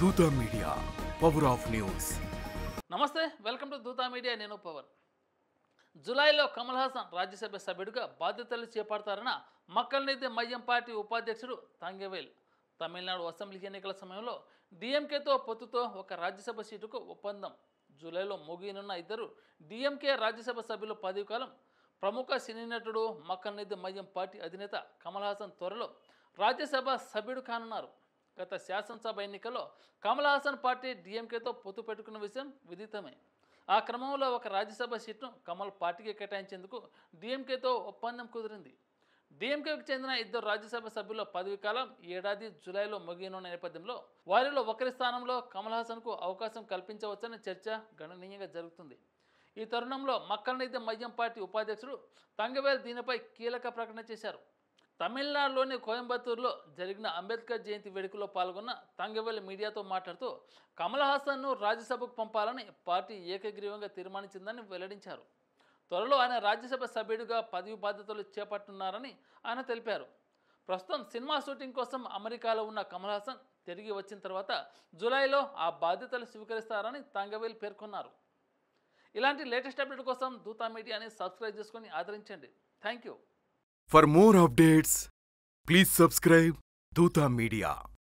Dootha media, power of news. నమస్తే, welcome to Dootha media. నేను power. జూలైలో కమల్ హాసన్ రాజ్యసభ సభ్యుడిగా బాధ్యతలు చేపడతారన్న మక్కల్నిధి మయ్యం పార్టీ ఉపాధ్యక్షుడు తంగెవేల్ తమిళనాడు అసెంబ్లీ ఎన్నికల సమయంలో డిఎంకేతో పొత్తుతో ఒక రాజ్యసభ సీటుకు ఒప్పందం. జూలైలో ముగియనున్న ఇద్దరు డిఎంకే రాజ్యసభ సభ్యుల పదవి కాలం. ప్రముఖ సినీ నటుడు మక్కల్నిధి మయ్యం పార్టీ అధినేత కమల్ హాసన్ త్వరలో రాజ్యసభ సభ్యుడు కానున్నారు. గత శాసనసభ ఎన్నికల్లో కమల్ హాసన్ పార్టీ డిఎంకేతో పొత్తు పెట్టుకున్న విషయం విదితమే. ఆ క్రమంలో ఒక రాజ్యసభ సీట్ను కమల్ పార్టీకి కేటాయించేందుకు డిఎంకేతో ఒప్పందం కుదిరింది. డిఎంకేకి చెందిన ఇద్దరు రాజ్యసభ సభ్యుల పదవి కాలం ఏడాది జూలైలో ముగియనున్న నేపథ్యంలో వారిలో ఒకరి స్థానంలో కమల్ హాసన్కు అవకాశం కల్పించవచ్చని చర్చ గణనీయంగా జరుగుతుంది. ఈ తరుణంలో మక్కల్నిధి మయ్యం పార్టీ ఉపాధ్యక్షుడు తంగవేల్ దీనిపై కీలక ప్రకటన చేశారు. తమిళనాడులోని కోయంబత్తూరులో జరిగిన అంబేద్కర్ జయంతి వేడుకలో పాల్గొన్న తంగవేల్ మీడియాతో మాట్లాడుతూ కమల్ హాసన్ను రాజ్యసభకు పంపాలని పార్టీ ఏకగ్రీవంగా తీర్మానించిందని వెల్లడించారు. త్వరలో ఆయన రాజ్యసభ సభ్యుడిగా పదవి బాధ్యతలు చేపట్టున్నారని ఆయన తెలిపారు. ప్రస్తుతం సినిమా షూటింగ్ కోసం అమెరికాలో ఉన్న కమల్ హాసన్ తిరిగి వచ్చిన తర్వాత జూలైలో ఆ బాధ్యతలు స్వీకరిస్తారని తంగవేల్ పేర్కొన్నారు. ఇలాంటి లేటెస్ట్ అప్డేట్ కోసం దూతా మీడియాని సబ్స్క్రైబ్ చేసుకొని ఆదరించండి. Thank you. For more updates, please subscribe Dutha Media.